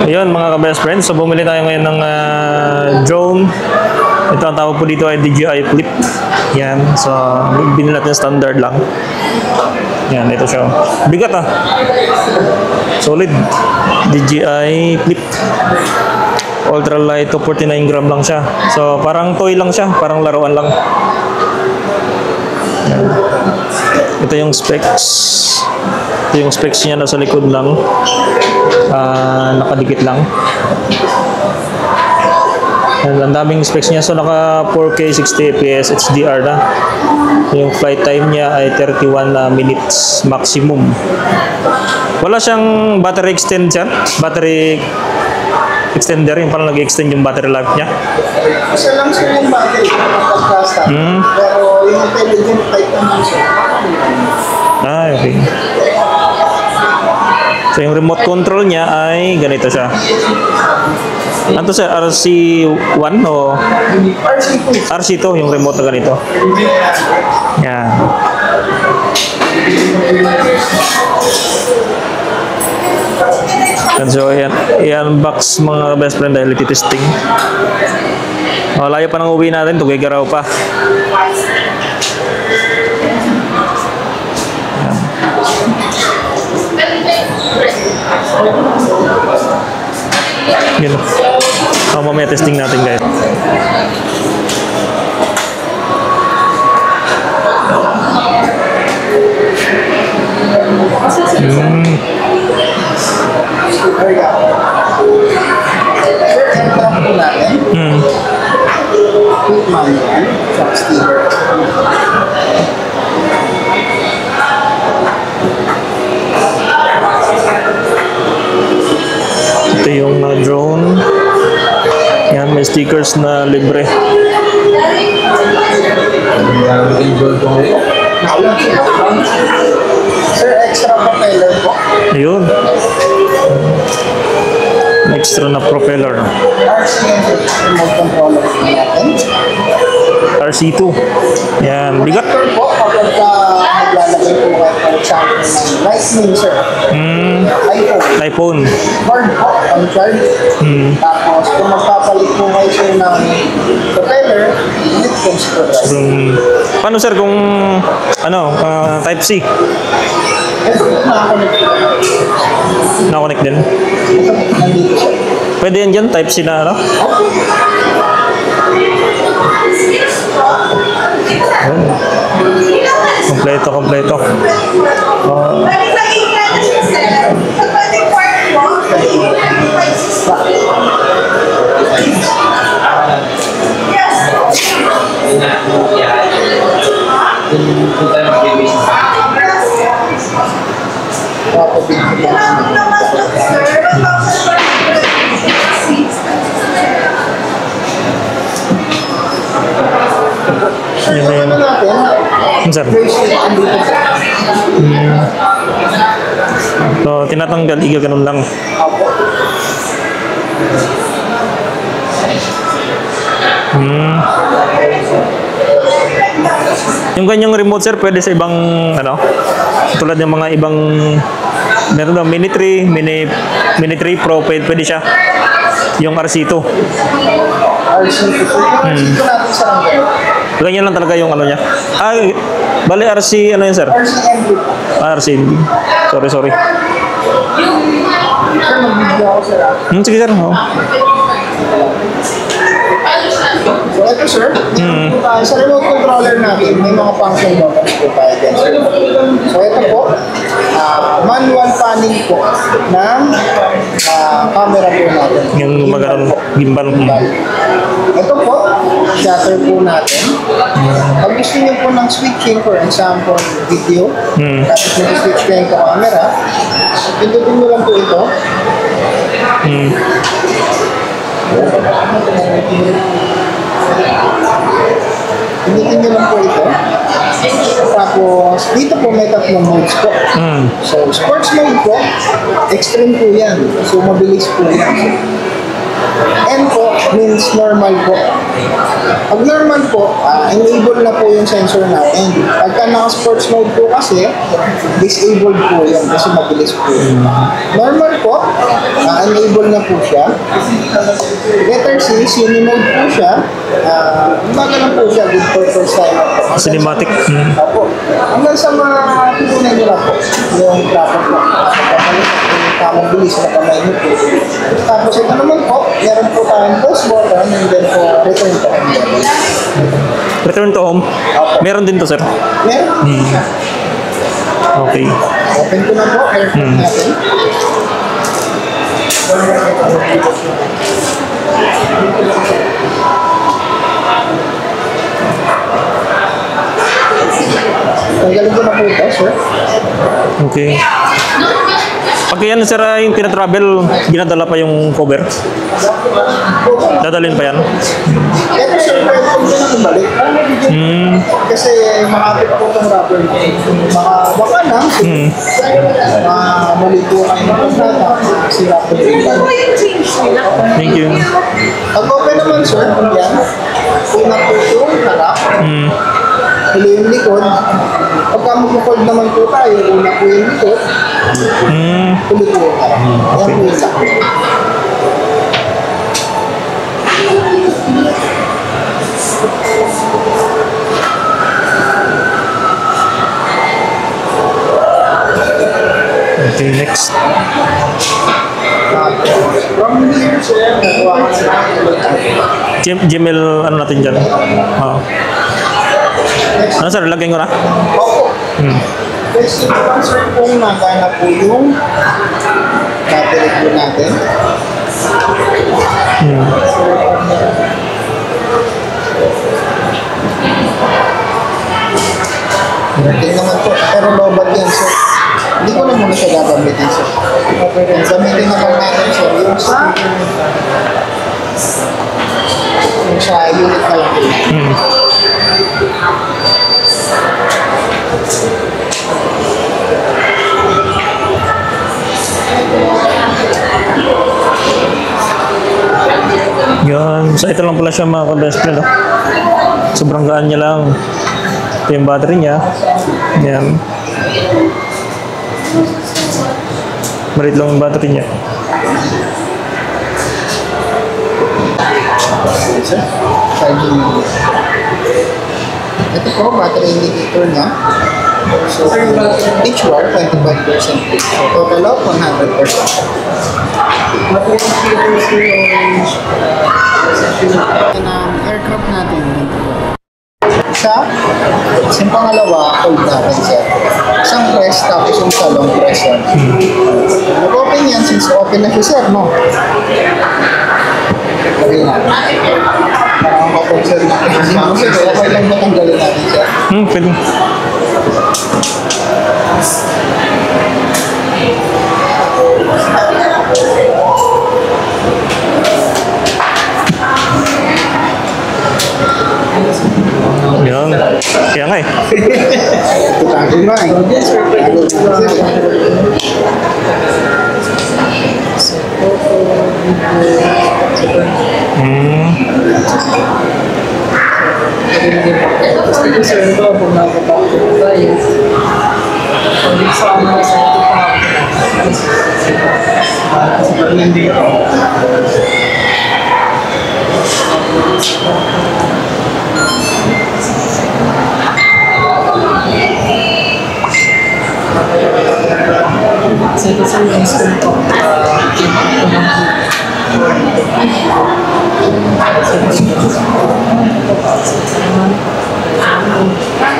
Ayun mga ka-best friends, so bumili tayo ngayon ng drone. Ito ang tawag po dito ay DJI Flip. Yan, so binili natin standard lang. Yan, ito siya. Bigat solid. DJI Flip. Ultralight, 249 gram lang siya. So parang toy lang siya, parang laruan lang. Yan. Ito yung specs. Ito yung specs niya, nasa likod lang. Nakadikit lang. Ang daming specs niya. So naka 4K 60 fps HDR na. Yung flight time niya ay 31 minutes maximum. Wala siyang battery extender. Battery extender, yung parang nag-extend yung battery life niya. Isa lang siya yung battery pero yung intelligent type naman siya. Okay. So yung remote control niya ay ganito siya. Ano sa RC1 o RC2 yung remote na ganito. Yan. And so i-unbox mga best friend dahil iti-testing. Layo pa nang uwi natin, Tuguegarao pa. Yun. Mamaya testing natin guys. Ito yung drone. Yan, may stickers na libre. Sir, extra propeller po. Ayun. Extra na propeller. Remote controller natin. RC2. Yan, bigat. Po, kapag naglalagay po kayo for example ng lightning, sir. iPhone. Cord po, on charge. Tapos, kung magpapalit po kayo sir ng propeller, it comes to right. Paano sir kung Type C? Ito, nakakonect po. Nakakonect din? Nandito sir. Pwede yan dyan? Type C na ano? Kompleto. Ano natin? Sir. So, tinatanggal, ganun lang. Yung ganyang remote sir, pwede sa ibang tulad ng mga ibang meron na Mini 3, Mini 3 Pro, pwede siya. Yung RC2. RC2 po. RC2 natin sa hanggang. Ganyan lang talaga yung niya. Bali RC, yan sir? RCMB po. RCMB. Sorry. Sir, mag-video ako sir. Sige sir. So ito sir, sa remote controller natin, may mga function buttons po tayo dyan sir. So ito po, manual panning po ng camera po natin. Yung magandang gimbal. Ito po, shutter po natin. Pag gusto niyo po ng switching, for example, video, tapos nag-switch kayo yung camera, pindutin mo lang po ito. Pindutin nyo lang po ito. Tapos, dito po may tatlong modes po. So, sports mode po, extreme po yan. So, mabilis po yan. N po means normal po. Pag normal po, enable na po yung sensor natin. Pagka naka-sports mode po kasi, disabled po yun kasi mabilis po. Normal po, enable na po siya. Letter C, cine mode po siya. Umaga lang po siya, good purpose time po. Cinematic. Opo. Hanggang sa matutunan nyo na po yung traffic po. Tamang bilis na kamay nyo po. Tapos ito naman po, meron po tayong pause button and then po return to home. Return to home. Meron din to, sir. Meron. Okay. Open ko na po, aircon natin. Tanggalin ko na po ito, sir. Okay. Pag yan, sir, yung pinatravel, ginadala pa yung cover. Dadalhin pa yan. Ito, sir, pwede ko na bumalik. Kasi makapit po itong rubber. Baka lang, mali po kayo ng kontrata. Sira po yung Thank you. Pag open naman, sir, yan. Una po yung harap. Huli yung likod. Pagka mag-fold naman po tayo, una po yung likod. Huli po yung harap. Yan po yung lakot. Okay, next. From here, sir, Gmail, ano natin dyan? Oo. Ano, sir? Lagyan ko na? opo. Kasi naman, sir, kung nagana po yung battery po natin. Dating naman po, pero lobat yan, sir. Hindi ko na muna siya gagamitin, sir. Gamitin naman natin, sir, yung sa unit na lang. Yan. So, ito lang pala siya mga ka-best friend. Oh. Sobrang gaan niya lang. Ito yung battery niya. Yan. Malit lang yung battery niya. Charging. Ito po, battery indicator niya. So, each wire, 25%. So, total of 100%. Ng aircraft natin. Isang pangalawa, hold natin, sir. Isang press, tapos yung sa long press, sir. Nag-open yan, since open na siya, sir, no? Okay na. Parang kapag-sir natin. Sir, okay lang ba tanggalin natin, sir? Pwede. Yan. Kaya nga eh. Tutakin ba eh? Sir, ito po nakapagpapit tayo. Pwede sa mga sa ito pa. Hindi ko. Sa ito sa yung school po.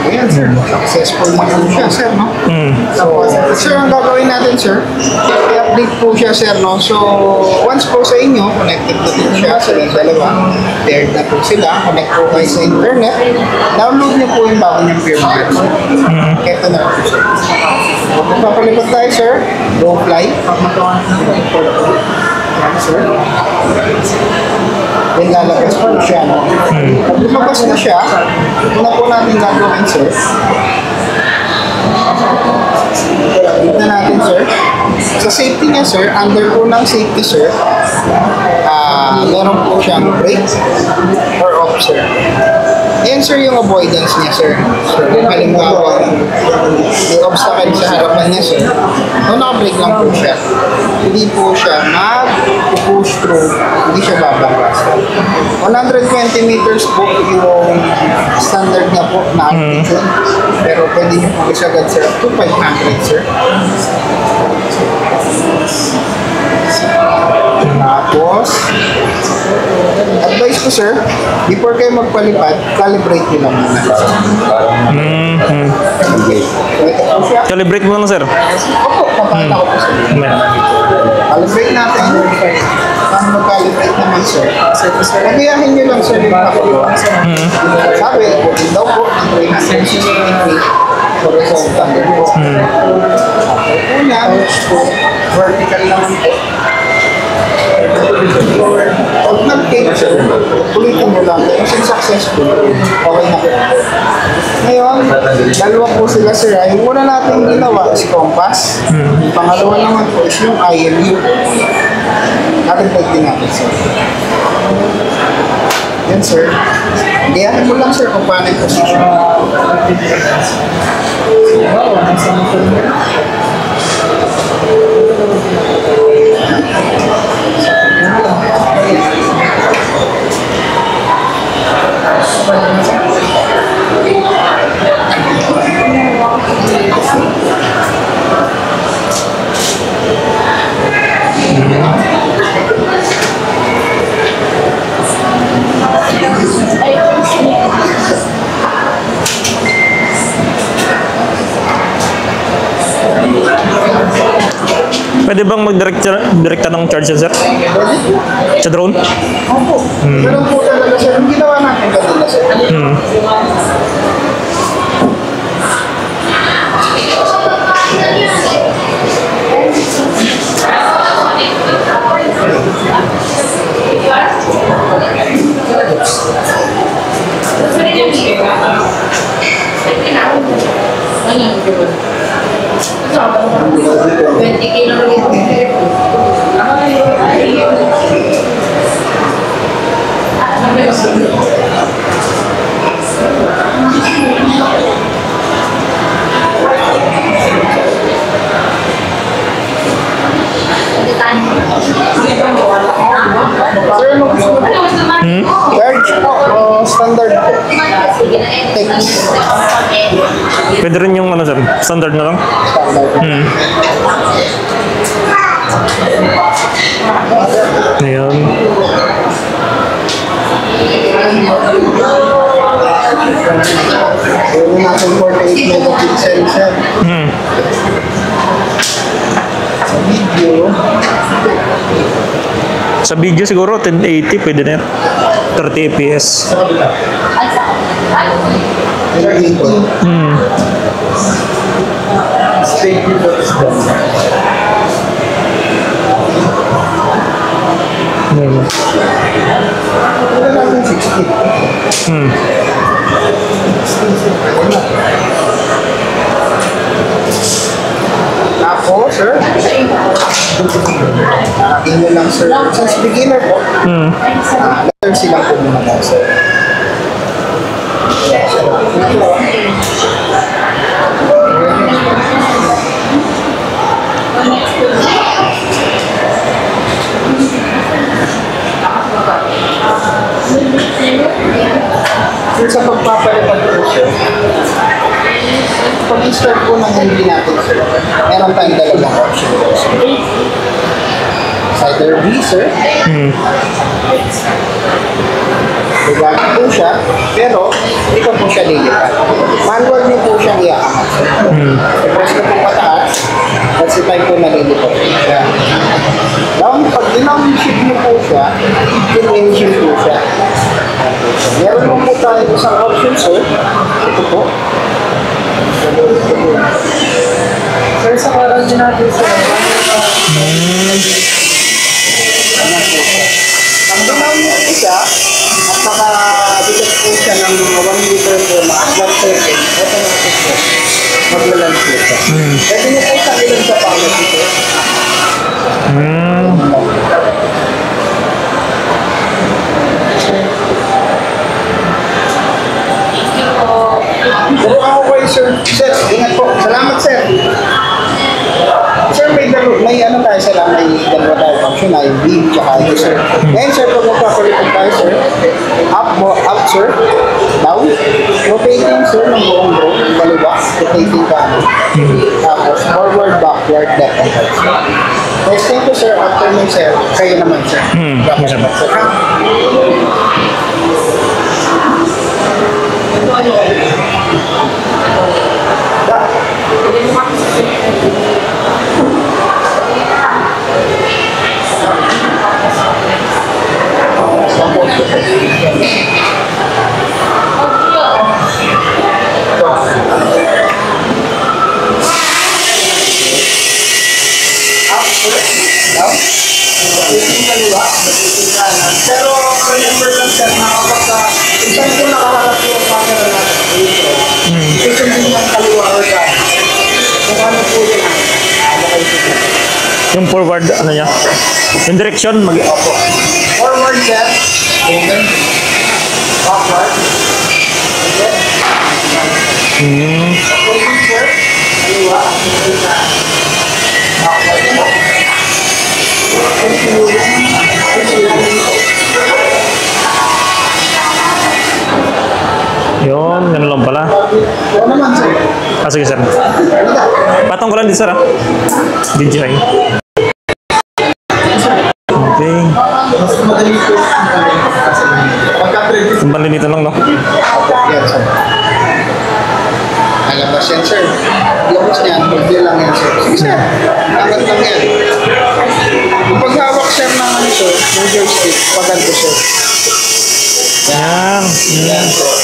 Ayan, sir. Successful na po siya, sir, no? So, sir, ang gagawin natin, sir, i-update po siya, sir, no? So, once po sa inyo, connected na po siya sa dalawa, paired na po sila, connect po kayo sa internet, download niyo po yung bago niyang firmware, sir. Ito na po, sir. Kung papalipad tayo, sir, go fly. Ayan, sir. Then lalabas po siya, no? Pag lumabas na siya, una po natin gagawin, sir. Tignan natin, sir. Sa safety niya, sir, under po ng safety, sir, meron po siyang brake or off, sir. Yan, sir, yung avoidance niya, sir. So, kung halimbawa, may obstacle sa harapan niya, sir, kung naka-brake lang po siya, hindi po siya mag-push through, hindi siya babanggas. 120 meters po yung standard na po na altitude, pero pwede niyo po isagad, sir, up to 500, sir. Tapos, advice ko, sir, before kayo magpalipad, calibrate nyo lang muna. Ito po siya. Calibrate mo lang, sir. Opo, papakita ko po, sir. Calibrate natin. Paano mag-calibrate naman, sir? Pagayahin nyo lang, sir, yung pakagawa. Sabi, kung daw po, ang 360 degree horizontal po. Una, vertical naman po. Pag nag-take, sir, ulitin mo lang. Kasi successful, okay na po. Ngayon, dalawa po sila, sir. Yung una natin ginawa is compass. Yung pangalawa naman po is yung IMU. Natin din natin, sir. Yan, sir. Gayahin mo lang, sir, kung paano yung position. Pwede bang mag-direkta ng charge yan, sir? Sa drone? Opo. Ganun po talaga, sir. Yung ginawa natin kanina, sir. Sir, ano gusto mo? Charge po o standard po? Pwede rin yung ano, sir? Standard na lang? Standard. Ayun. Gawin natin 48 megapixel, sir. Sa video, Sa video siguro 1080 pwede na yan. 30 fps. 1080. Straight video is done. Wala natin 60. Tapos, sir, nyo lang, sir. Since beginner po, letter silang po muna lang, sir. Sir, sa pagpapalipad po, sir, pag i-start po ng hindi natin, sir, meron tayong dalawang option, sir. Either B, sir. Bigyan po siya, pero hindi pa po siya lilipat. Manual niyo po siyang iaangat, sir. Tapos na po pataas, that's the time po nalilipat po siya. Pag dinownshift niyo po siya, in-shift po siya. Meron po tayo isang option, sir. Ito po. Sir, sa warranty natin, sir. Ang dinaw niyo po siya, at nakabigat po siya ng 1 liter po na flat circuit, automatic po. Maglalan po siya. Pwede niyo po siya ilan sa pangit ito. Ngayon, sir, pag magpapalikod tayo, sir, up, sir, down, rotating, sir, ng buong row, kaliwa, rotating kanan. Tapos, forward, backward, left, and right, sir. Next thing ko, sir, after nun, sir, kayo naman, sir. Yes, sir. Pero remember lang, sir, na kapag isang po nakaharap yung camera natin dito, susundin yung kaliwa or kanan. Kung ano po yun, Yung forward, ano niya? Yung direction, opo. Forward, sir. Open. Backward. Open, sir. Kaliwa. Backward. Yun, ganun lang pala. Oo naman, sir. Sige, sir. Patong ko lang dito, sir, ha? DJI. Okay. Mas madali po. Pagka-preview. Tumbali dito lang, no? Yan, sir. Alabas yan, sir. Labas niyan, pwede lang yan, sir. Sige, sir. Angat lang yan. Kung paghawak, sir, ng ano, sir, ng joystick, paganto, sir. Yan. Yan, sir.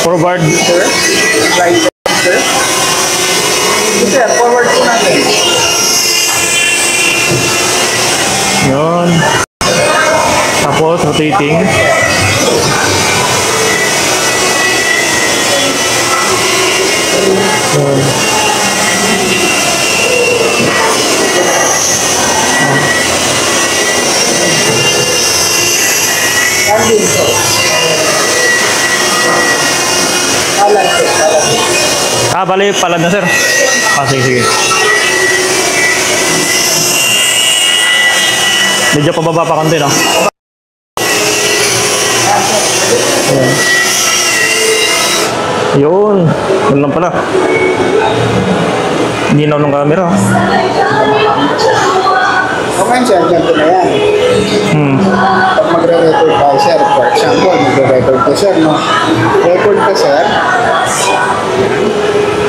Forward. Sir, right, sir. Sige, sir, forward po natin. Yun. Tapos, rotating. Yun. Landing, sir. Alan, sir. Alan. Bali, palad na, sir. Sige. Medyo pababa pa konti, no? Ayan. Yun. Yun lang pala. Ginaw ng camera. Okay, sir, ganito na yan. Pag magre-record tayo, sir, for example, magre-record ka, sir, no? Record ka, sir.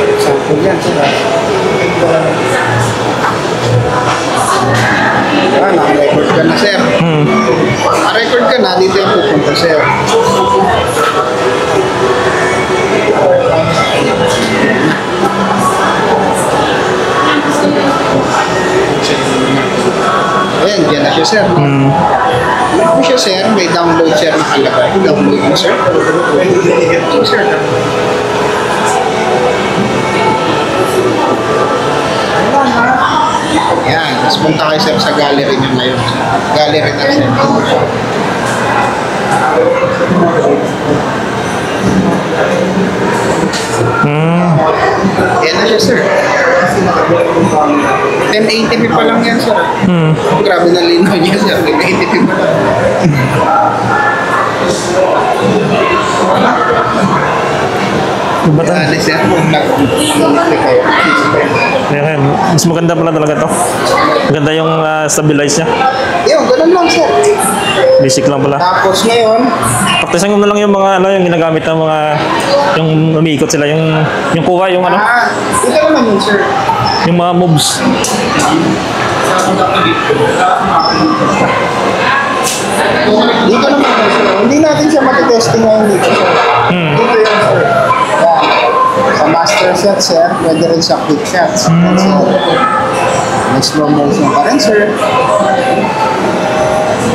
Example yan, sir, ha? Naka-record ka na, sir. Naka-record ka na, dito yung pupunta, sir. Ayan, dyan na siya, sir. Ano po siya, sir? May download, sir, nakalagay. Download mo, sir. So, sir. Ayan, tapos punta kayo, sir, sa gallery niyo ngayon. Gallery na, sir. Ayan na siya, sir. 1080p pa lang yan, sir. Grabe na linaw niya, sir. 1080p pa lang. Batan. Ano, sir? Nag-click kayo. Ayan. Mas maganda pala talaga to. Maganda yung stabilize niya. Yun, ganun lang, sir. Basic lang pala. Tapos ngayon, Paktisan ko na lang yung mga ano, yung ginagamit ng mga yung umiikot sila, yung kuha, yung ano, ito naman yun, sir. yung mga moves. Dito naman, sir. Hindi natin siya matitesting ngayon dito, sir. Dito yun, sir. Yan. Sa master shot, sir, pwede rin sa quick shots. Yan, sir. May slow motion pa rin, sir.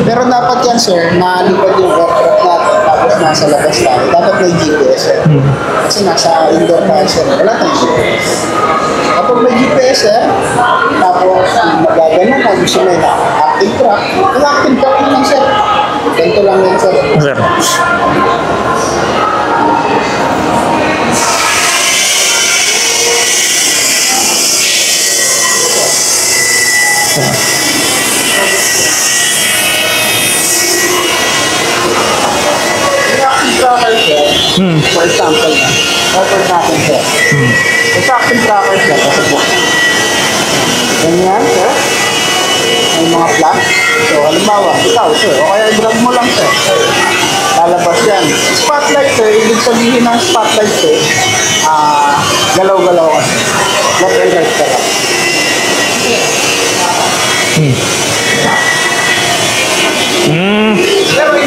Pero dapat yan, sir, nalipad yung aircraft natin tapos nasa labas tayo. Dapat may GPS, sir. Kasi nasa indoor tayo, sir. Wala tayong GPS. Kapag may GPS, sir, tapos magagano na, gusto mo yung active track, yung active track naman, sir. Ganito lang yan, sir. Sir. motor natin, sir. Sa action tracker, sir, kasi po. Ganyan, sir. May mga flash. So, halimbawa, ikaw, sir, o kaya drag mo lang, sir. Lalabas yan. Spotlight, sir, ibig sabihin ng spotlight, sir, galaw-galaw ka. Left and right ka lang.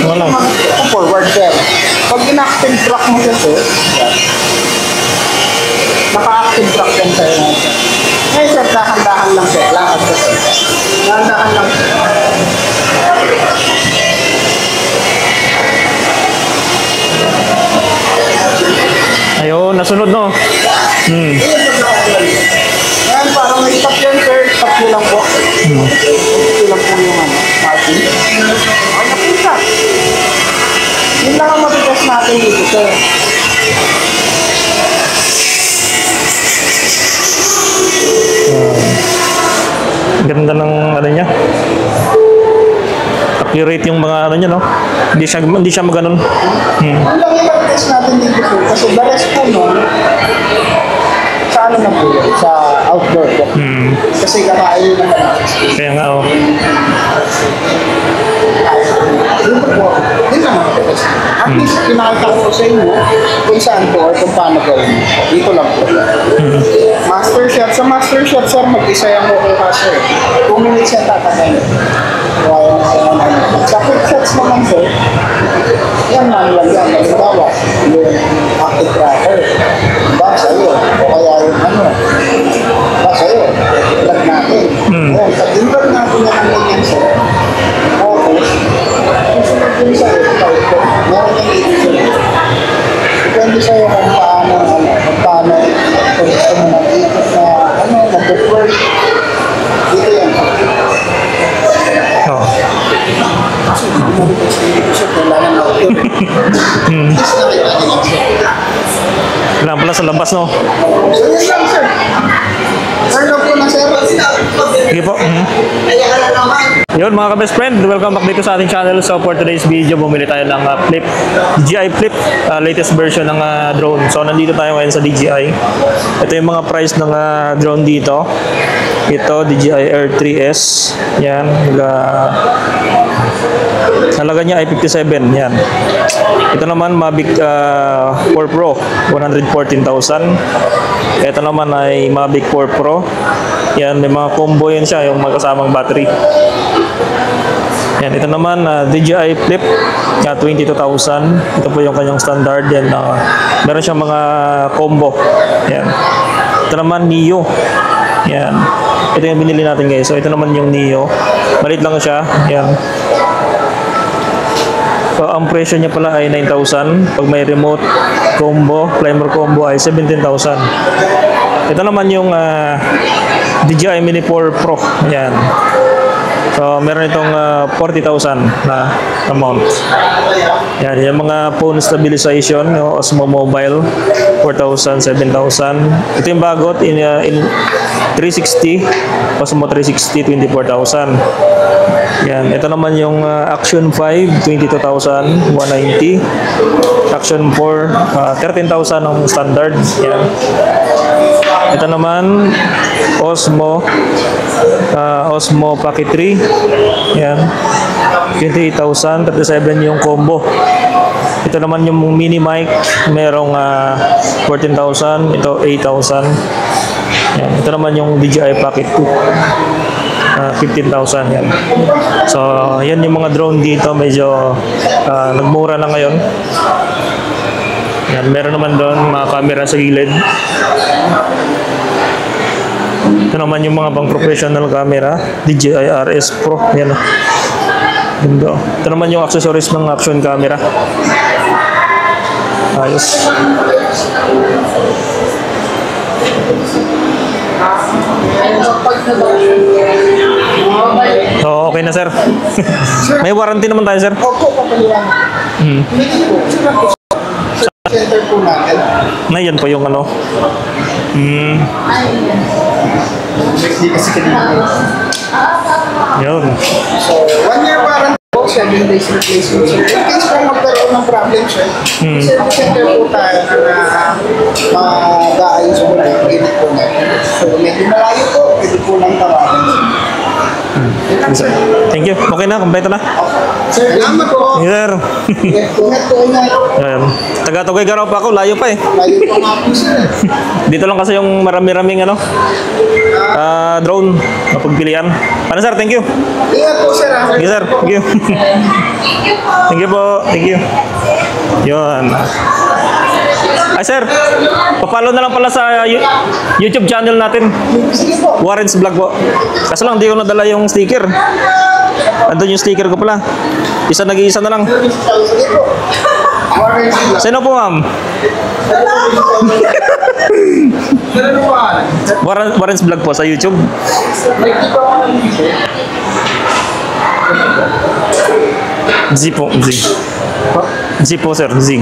Wala. Forward, sir. Pag in-active track mo siya, sir, naka-active track yan, sir. Ngayon, sir, dahan-dahan lang, sir. Lakad, sir. Dahan-dahan lang, sir. Ayun, nasunod, no? Ngayon, para may stop yan, sir. Stop nyo lang po. Ito lang po yung margin. Ay, napunta. Yun lang ang matigas natin dito, sir. Ganda ng ano niya. Accurate yung mga ano niya, no? Hindi siya maganon. Yun lang yung matigas natin dito, sir. Kasi the rest po, no, sa ano na po yun? Sa outdoor po. Kasi kakain na natin. Kaya nga, oh. Dito po, yun lang ang matigas. At least, pinakita ko sa inyo kung saan po or kung paano gawin. Dito lang po. Master shot. Sa master shot, sir, mag-isa yung kukuha, sir. 2 minutes yan tatagayin. Kaya na siya naman. Sa quick shots naman, sir, yan manual yan. Halimbawa, yung active tracker. Diba, sa'yo. O kaya yung ano. Diba, sa'yo. Drag natin. Ayan, pag drag natin yan ang ganyan, sir. Tapos, susunod din sa'yo. Meron yung dito, sir. Depende sa'yo kung paano, kung paano, kung gusto mo ng ikot na, mag-work. Dito yan, sir. Oh. Kailangan na ito. Kailangan pala sa labas, no? So, yun lang, sir. Turn off ko na, sir. Sige po. Yun mga ka-best friend, welcome back dito sa ating channel. So for today's video, bumili tayo ng Flip, DJI Flip, latest version ng drone. So nandito tayo ngayon sa DJI. Ito yung mga price ng drone dito. Ito, DJI Air 3S. Yan, halaga niya ay 57. Yan. Ito naman, Mavic 4 Pro, 114,000. Ito naman ay Mavic 4 Pro. Yan, may mga combo yan siya, yung magkasamang battery. Yan, ito naman, DJI Flip, 22,000. Ito po yung kanyang standard. Yan, meron siyang mga combo. Yan. Ito naman, Neo. Yan. Ito yung binili natin guys. So, ito naman yung Neo. Maliit lang siya. Yan. So, ang presyo niya pala ay 9,000. Pag may remote combo, climber combo ay 17,000. Ito naman yung DJI Mini 4 Pro. Yan. So, meron itong 40,000 na amount. Yan, yung mga phone stabilization, no, Osmo Mobile, 4,000, 7,000. Ito yung bagot in 360, Osmo 360, 24,000. Yan, ito naman yung Action 5, 22,190. Action 4, 13,000 ang standard. Yan. Ito naman, Osmo Pocket 3. Yan. 28,000, 37 yung combo. Ito naman yung mini mic, merong 14,000, ito 8,000. Yan. Ito naman yung DJI Pocket 2. 15,000 yan. So, yan yung mga drone dito, medyo nagmura na ngayon. Yan, meron naman doon mga camera sa gilid. Ito naman yung mga pang professional camera, DJI RS Pro. Yan. Ito naman yung accessories ng action camera. Ayos. So, okay na sir. May warranty naman tayo sir. Opo, papaliwan. Center po natin. Na yan po yung ano. Hindi kasi kanina. Yun. So, 1 year warranty po, 7 days replacement. So, in case kung magkaroon ng problem, sir, service center po tayo na mag-aayos po ng clinic po natin. So, medyo malayo po, pwede po lang tawagin. Thank you. Okay na, kompleto na. Sir, salamat po. Yes, sir. Ingat po, ingat. Ayan. Taga-Tugay Garaw pa ako, layo pa eh. Layo po nga po, sir. Dito lang kasi yung marami-raming ano, drone na pagpilian. Ano sir, thank you. Ingat po, sir. Thank you sir, thank you. Thank you po, thank you. Yun. Ay sir, papalo na lang pala sa YouTube channel natin. Sige po. Warren's Vlog po. Kaso lang, di ko nadala yung sticker. Andun yung sticker ko pala. Isa nag-iisa na lang. Sige po. Warren sila. Sino po ma'am? Warren's Vlog po sa YouTube. Z po, Z. Z po sir, Z.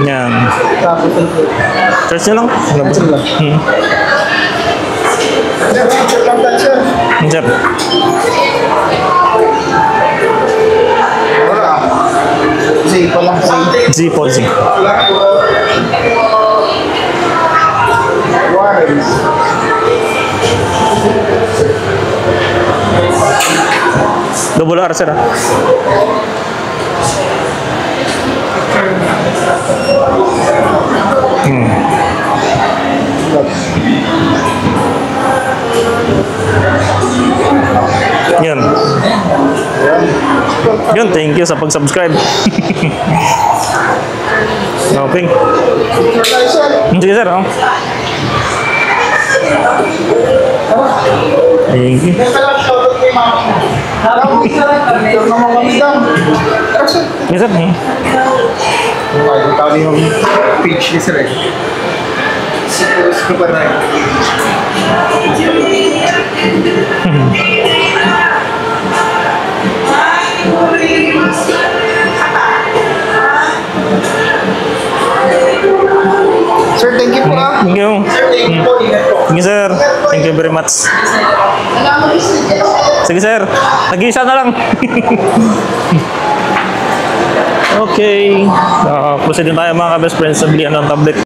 Yan. Search nyo lang. Ano ba? Sir. Sir. Sige po lang. Z po, Z. Warren. Double R sir. Yan. Yun, thank you sa pag-subscribe. Okay. Sige sir, oh. Thank you. Yes sir. Tawag yung page ni sir eh. Super na yun. Sir, thank you po ah. Thank you. Sir, thank you po. Ingat po. Thank you sir. Thank you very much. Sige sir. Nag-iisa na lang. Okay. Proceed na tayo mga ka-best friends sa bilihan ng tablet.